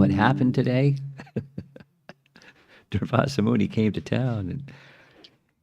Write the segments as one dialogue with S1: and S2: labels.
S1: what happened today? Durvasa Muni came to town and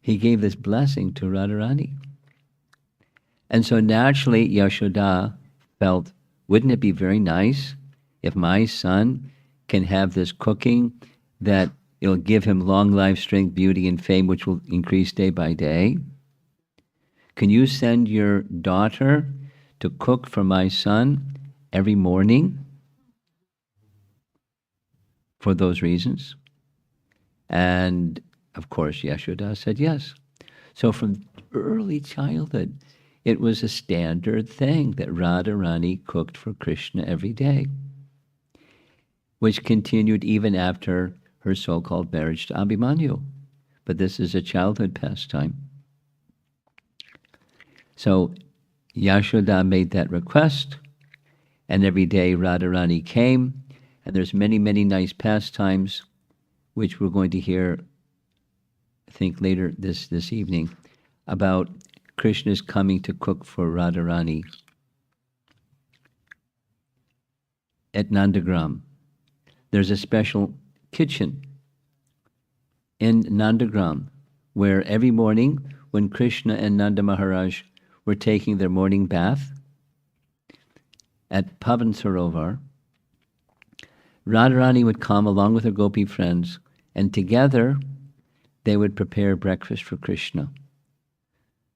S1: he gave this blessing to Radharani. And so naturally, Yashoda felt, wouldn't it be very nice if my son can have this cooking that it'll give him long life, strength, beauty, and fame, which will increase day by day? Can you send your daughter to cook for my son every morning for those reasons? And of course, Yashoda said yes. So from early childhood, it was a standard thing that Radharani cooked for Krishna every day, which continued even after her so-called marriage to Abhimanyu. But this is a childhood pastime. So Yashoda made that request, and every day Radharani came, and there's many, many nice pastimes, which we're going to hear, I think, later this evening, about Krishna's coming to cook for Radharani at Nandagram. There's a special kitchen in Nandagram where every morning when Krishna and Nanda Maharaj were taking their morning bath at Pavan Sarovar, Radharani would come along with her gopi friends, and together they would prepare breakfast for Krishna,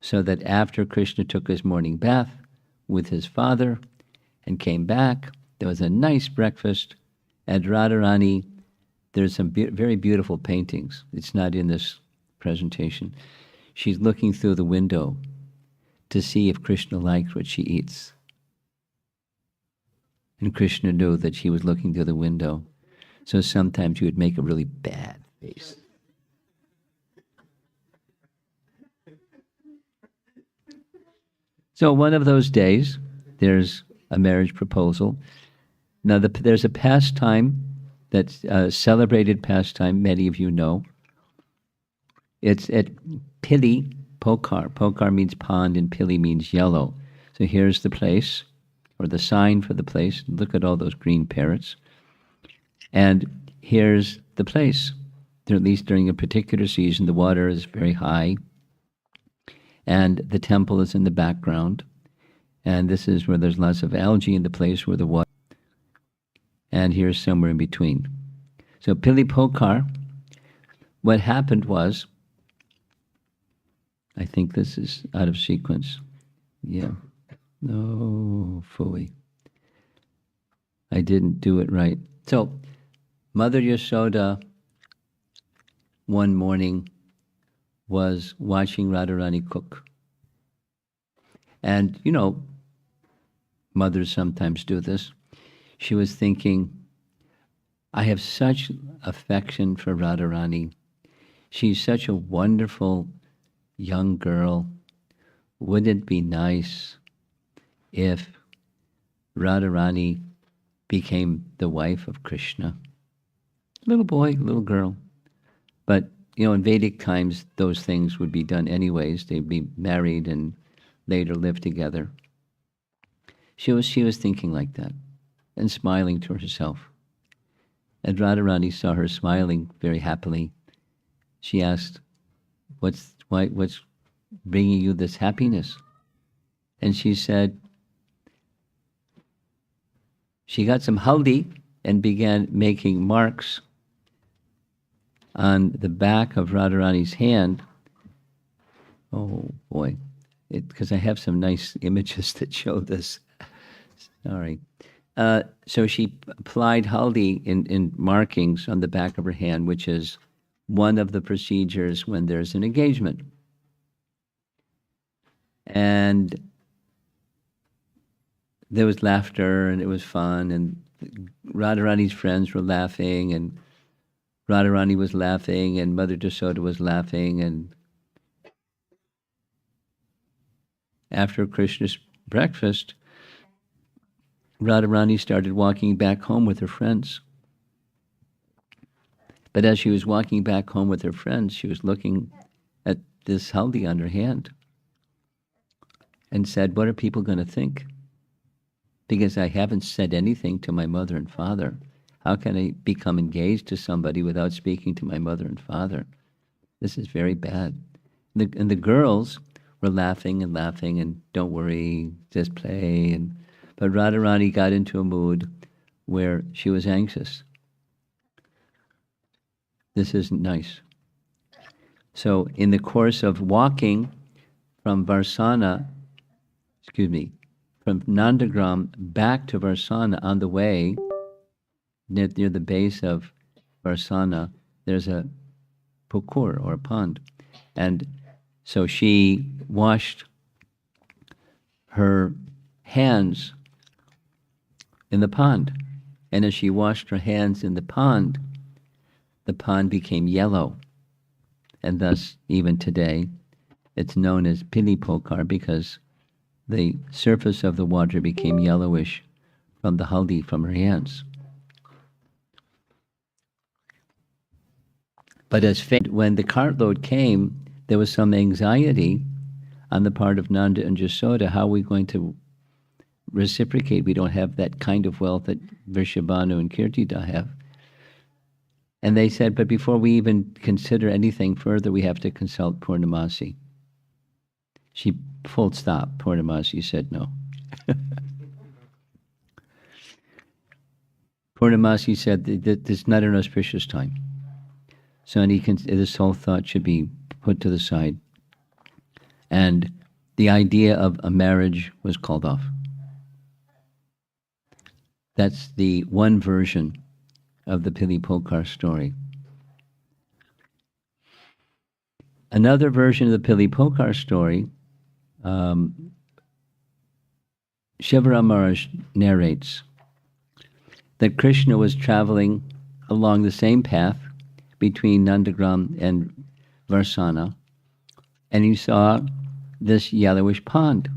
S1: so that after Krishna took his morning bath with his father and came back, there was a nice breakfast. At Radharani, there's some very beautiful paintings. It's not in this presentation. She's looking through the window to see if Krishna likes what she eats. And Krishna knew that she was looking through the window. So sometimes he would make a really bad face. So one of those days, there's a marriage proposal. Now, there's a pastime that's a celebrated pastime, many of you know. It's at Pili Pokar. Pokar means pond and Pili means yellow. So here's the place, or the sign for the place. Look at all those green parrots. And here's the place. At least during a particular season, the water is very high, and the temple is in the background. And this is where there's lots of algae in the place where the water, and here's somewhere in between. So Pili Pokar, what happened was, I think this is out of sequence. Yeah. No, fully. I didn't do it right. So Mother Yashoda one morning was watching Radharani cook. And, you know, mothers sometimes do this. She was thinking, I have such affection for Radharani. She's such a wonderful young girl. Wouldn't it be nice if Radharani became the wife of Krishna? Little boy, little girl. But, you know, in Vedic times, those things would be done anyways. They'd be married and later live together. She was thinking like that and smiling to herself. And Radharani saw her smiling very happily. She asked, what's bringing you this happiness? And she said, she got some haldi and began making marks on the back of Radharani's hand. Oh boy, because I have some nice images that show this. Sorry. So she applied haldi in markings on the back of her hand, which is one of the procedures when there's an engagement. And there was laughter and it was fun, and Radharani's friends were laughing, and Radharani was laughing, and Mother Yashoda was laughing, and after Krishna's breakfast, Radharani started walking back home with her friends. But as she was walking back home with her friends, she was looking at this haldi on her hand and said, what are people going to think? Because I haven't said anything to my mother and father. How can I become engaged to somebody without speaking to my mother and father? This is very bad. And the girls were laughing and don't worry, just play. But Radharani got into a mood where she was anxious. This isn't nice. So in the course of walking from Varsana, from Nandagram back to Varsana, on the way, near the base of Varsana, there's a pukur, or a pond. And so she washed her hands in the pond. And as she washed her hands in the pond became yellow. And thus, even today, it's known as Pili Pokar, because the surface of the water became yellowish from the haldi from her hands. But when the cartload came, there was some anxiety on the part of Nanda and Jasoda. How are we going to reciprocate? We don't have that kind of wealth that Vrishabhanu and Kirtida have. And they said, but before we even consider anything further, we have to consult Purnamasi. She full stop. Purnamasi said no. Purnamasi said that it's not an auspicious time. So this whole thought should be put to the side. And the idea of a marriage was called off. That's the one version of the Pili Pokar story. Another version of the Pili Pokar story, Shivaram Maharaj narrates that Krishna was traveling along the same path between Nandagram and Varsana, and he saw this yellowish pond.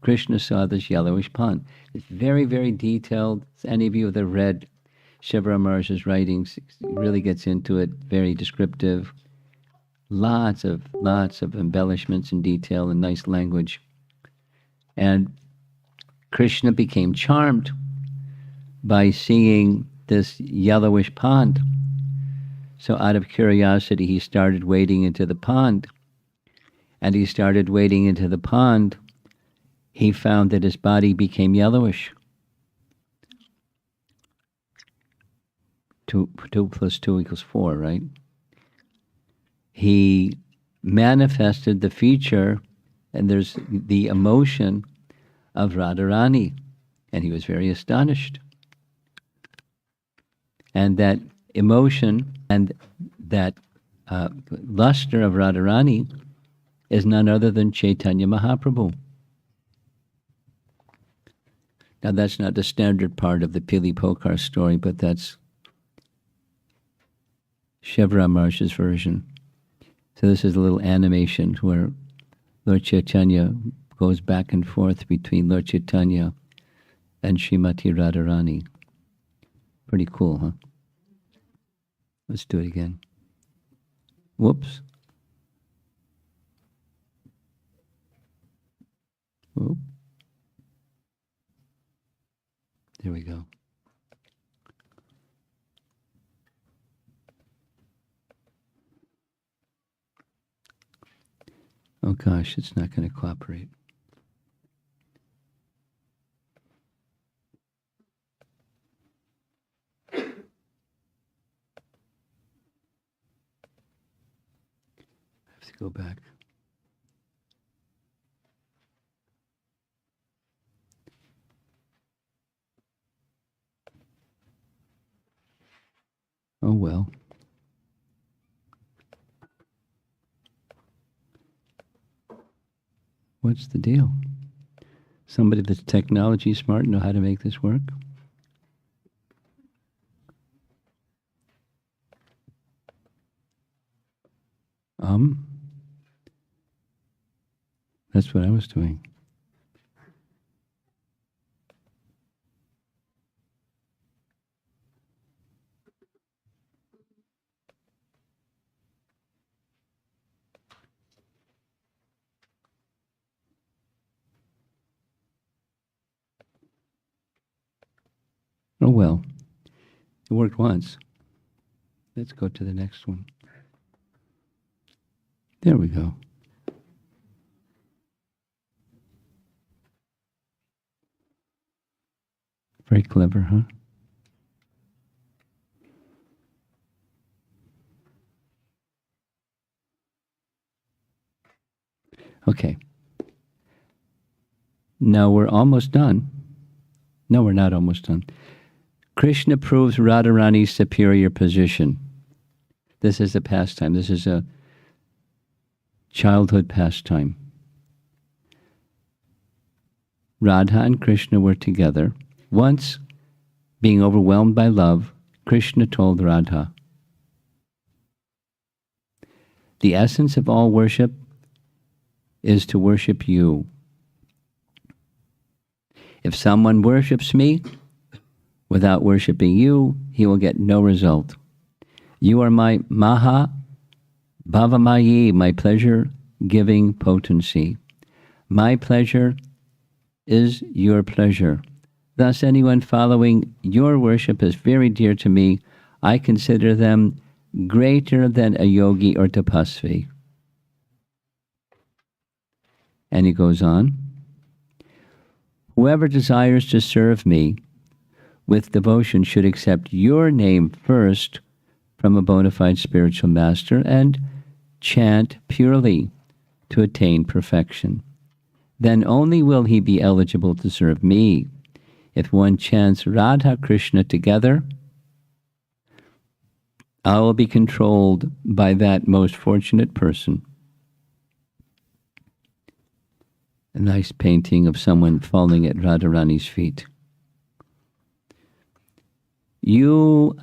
S1: Krishna saw this yellowish pond. It's very, very detailed. Any of you that have read Shivaram Maharaj's writings, really gets into it, very descriptive. Lots of embellishments and detail and nice language. And Krishna became charmed by seeing this yellowish pond. So out of curiosity, he started wading into the pond. And he started wading into the pond. He found that his body became yellowish. 2 + 2 = 4, right? He manifested the feature, and there's the emotion of Radharani, and he was very astonished. And that emotion and that luster of Radharani is none other than Chaitanya Mahaprabhu. Now that's not the standard part of the Pili Pokar story, but that's Shivaram Maharaj's version. So this is a little animation where Lord Chaitanya goes back and forth between Lord Chaitanya and Srimati Radharani. Pretty cool, huh? Let's do it again. Whoops. Whoop. There we go. Oh gosh, it's not going to cooperate. I have to go back. Oh well. What's the deal? Somebody that's technology smart know how to make this work? That's what I was doing. Oh well. It worked once. Let's go to the next one. There we go. Very clever, huh? Okay. Now we're almost done. No, we're not almost done. Krishna proves Radharani's superior position. This is a pastime. This is a childhood pastime. Radha and Krishna were together. Once, being overwhelmed by love, Krishna told Radha, "The essence of all worship is to worship you. If someone worships me without worshiping you, he will get no result. You are my Maha Bhavamayi, my pleasure-giving potency. My pleasure is your pleasure. Thus, anyone following your worship is very dear to me. I consider them greater than a yogi or tapasvi." And he goes on, "Whoever desires to serve me with devotion should accept your name first from a bona fide spiritual master and chant purely to attain perfection. Then only will he be eligible to serve me. If one chants Radha Krishna together, I will be controlled by that most fortunate person." A nice painting of someone falling at Radharani's feet. "You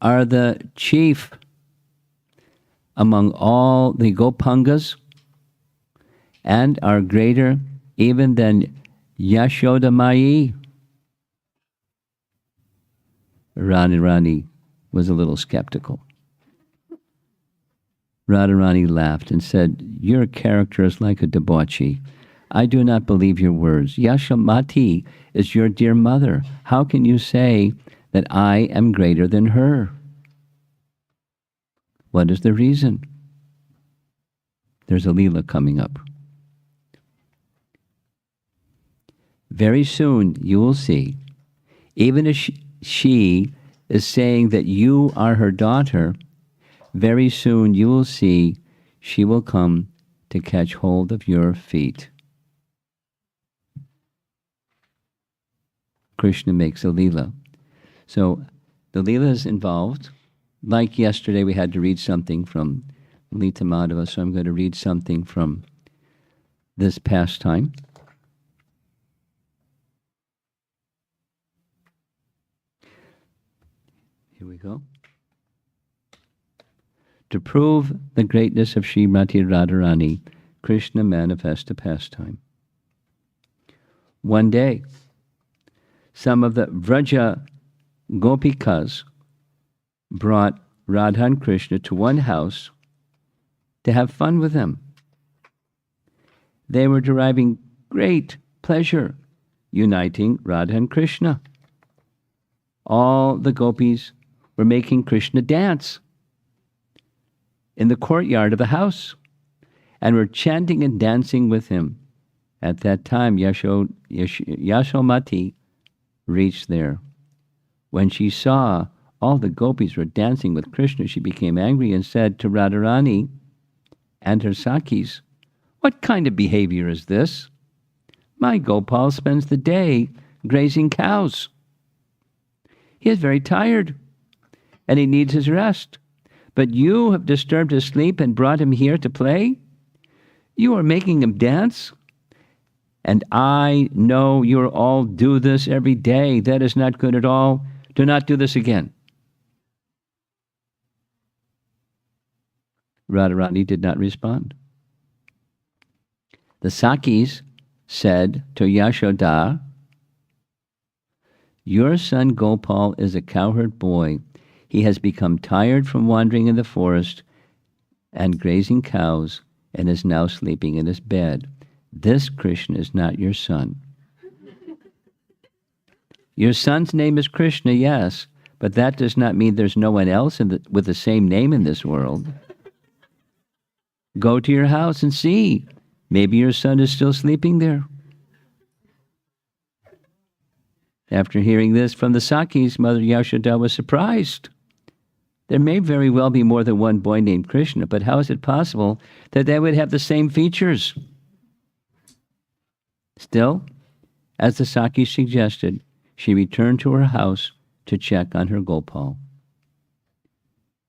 S1: are the chief among all the Gopangas and are greater even than Yashodamayi." Radharani was a little skeptical. Radharani laughed and said, "Your character is like a debauchee. I do not believe your words. Yashamati is your dear mother. How can you say that I am greater than her? What is the reason?" There's a Leela coming up. Very soon you will see, even as she is saying that you are her daughter, very soon you will see she will come to catch hold of your feet. Krishna makes a Leela. So the Leela is involved. Like yesterday, we had to read something from Lita Madhava, so I'm going to read something from this pastime. Here we go. To prove the greatness of Srimati Radharani, Krishna manifests a pastime. One day, some of the Vraja Gopikas brought Radha and Krishna to one house to have fun with them. They were deriving great pleasure uniting Radha and Krishna. All the gopis were making Krishna dance in the courtyard of the house and were chanting and dancing with him. At that time, Yasomati reached there. When she saw all the gopis were dancing with Krishna, she became angry and said to Radharani and her Sakis, "What kind of behavior is this? My Gopal spends the day grazing cows. He is very tired and he needs his rest. But you have disturbed his sleep and brought him here to play? You are making him dance? And I know you all do this every day. That is not good at all. Do not do this again." Radharani did not respond. The Sakis said to Yashoda, "Your son Gopal is a cowherd boy. He has become tired from wandering in the forest and grazing cows and is now sleeping in his bed. This Krishna is not your son. Your son's name is Krishna, yes, But that does not mean there's no one else with the same name in this world. Go to your house and see. Maybe your son is still sleeping there. After hearing this from the Sakis, Mother Yashoda was surprised. There may very well be more than one boy named Krishna, but how is it possible that they would have the same features? Still, as the Sakis suggested, she returned to her house to check on her Gopal.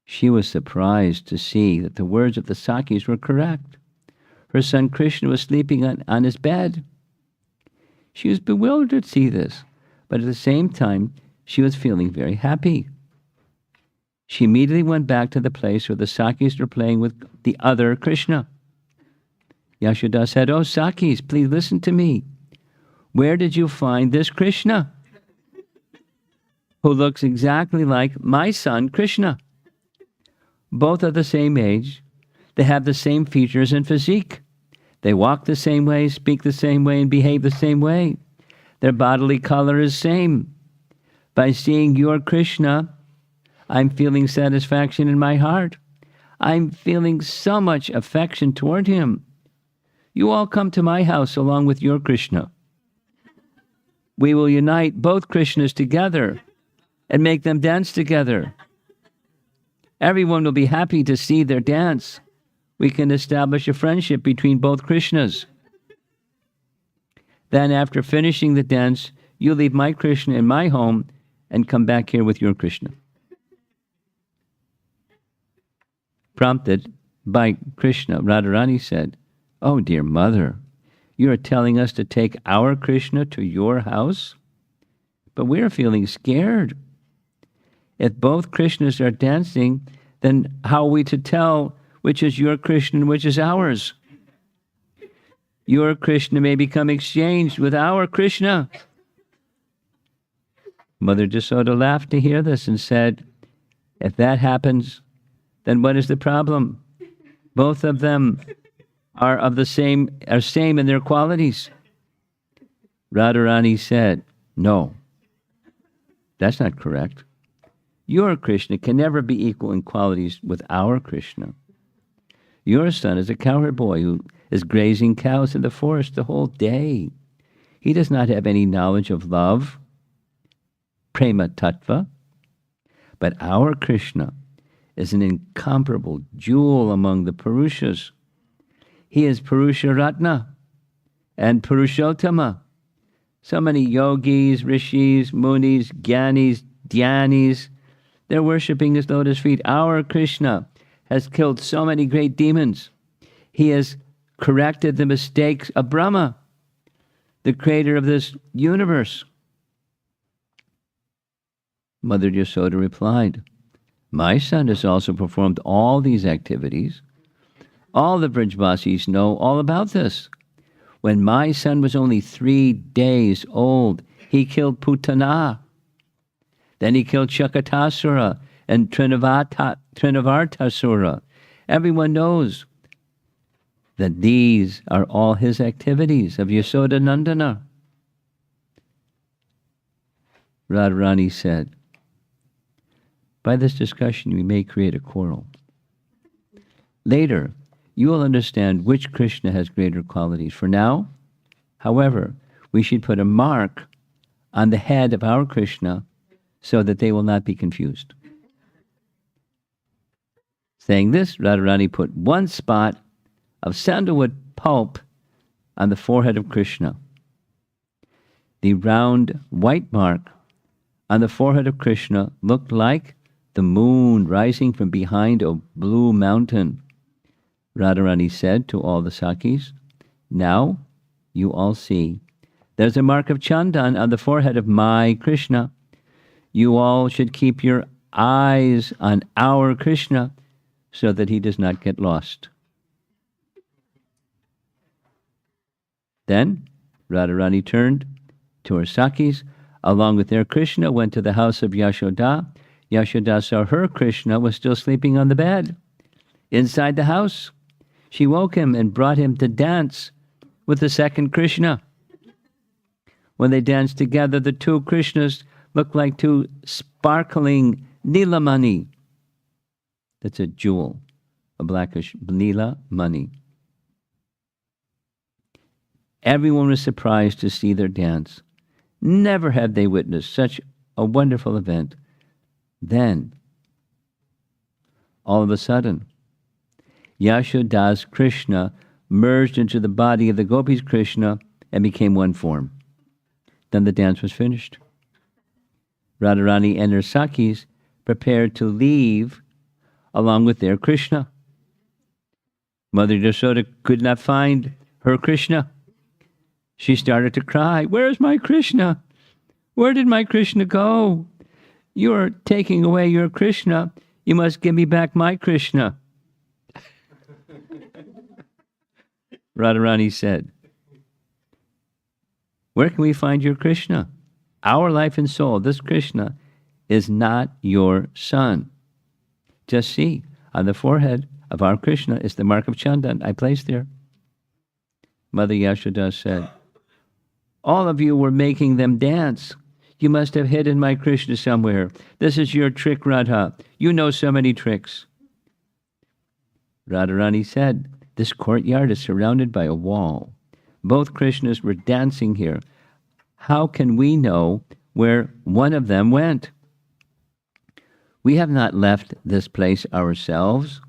S1: She was surprised to see that the words of the Sakis were correct. Her son Krishna was sleeping on his bed. She was bewildered to see this, but at the same time, she was feeling very happy. She immediately went back to the place where the Sakis were playing with the other Krishna. Yashoda said, "Oh, Sakis, please listen to me. Where did you find this Krishna, who looks exactly like my son Krishna? Both are the same age. They have the same features and physique. They walk the same way, speak the same way, and behave the same way. Their bodily color is same. By seeing your Krishna, I'm feeling satisfaction in my heart. I'm feeling so much affection toward him. You all come to my house along with your Krishna. We will unite both Krishnas together and make them dance together. Everyone will be happy to see their dance. We can establish a friendship between both Krishnas. Then after finishing the dance, you leave my Krishna in my home and come back here with your Krishna." Prompted by Krishna, Radharani said, "Oh, dear mother, you are telling us to take our Krishna to your house? But we are feeling scared. If both Krishnas are dancing, then how are we to tell which is your Krishna and which is ours? Your Krishna may become exchanged with our Krishna." Mother Jasoda laughed to hear this and said, "If that happens, then what is the problem? Both of them are same in their qualities." Radharani said, "No, that's not correct. Your Krishna can never be equal in qualities with our Krishna. Your son is a cowherd boy who is grazing cows in the forest the whole day. He does not have any knowledge of love, prema tattva. But our Krishna is an incomparable jewel among the Purushas. He is Purusha Ratna and Purushottama. So many yogis, rishis, munis, gyanis, dhyanis, they're worshipping his lotus feet. Our Krishna has killed so many great demons. He has corrected the mistakes of Brahma, the creator of this universe." Mother Yasoda replied, "My son has also performed all these activities. All the Brajvasis know all about this. When my son was only 3 days old, he killed Putana. Then he killed Shakatasura and Trinavartasura. Everyone knows that these are all his activities of Yasoda Nandana." Radharani said, "By this discussion, we may create a quarrel. Later, you will understand which Krishna has greater qualities. For now, however, we should put a mark on the head of our Krishna so that they will not be confused." Saying this, Radharani put one spot of sandalwood pulp on the forehead of Krishna. The round white mark on the forehead of Krishna looked like the moon rising from behind a blue mountain. Radharani said to all the Sakis, "Now you all see. There's a mark of chandan on the forehead of my Krishna. You all should keep your eyes on our Krishna so that he does not get lost." Then Radharani turned to her Sakis, along with their Krishna, went to the house of Yashoda. Yashoda saw her Krishna was still sleeping on the bed. Inside the house, she woke him and brought him to dance with the second Krishna. When they danced together, the two Krishnas looked like two sparkling Nilamani. That's a jewel, a blackish Nila money. Everyone was surprised to see their dance. Never had they witnessed such a wonderful event. Then, all of a sudden, Yashoda's Krishna merged into the body of the gopis' Krishna and became one form. Then the dance was finished. Radharani and her Sakhis prepared to leave along with their Krishna. Mother Yashoda could not find her Krishna. She started to cry, "Where's my Krishna? Where did my Krishna go? You are taking away your Krishna. You must give me back my Krishna." Radharani said, "Where can we find your Krishna? Our life and soul, this Krishna, is not your son. Just see, on the forehead of our Krishna is the mark of Chandan I placed there." Mother Yashoda said, "All of you were making them dance. You must have hidden my Krishna somewhere. This is your trick, Radha. You know so many tricks." Radharani said, "This courtyard is surrounded by a wall. Both Krishnas were dancing here. How can we know where one of them went? We have not left this place ourselves.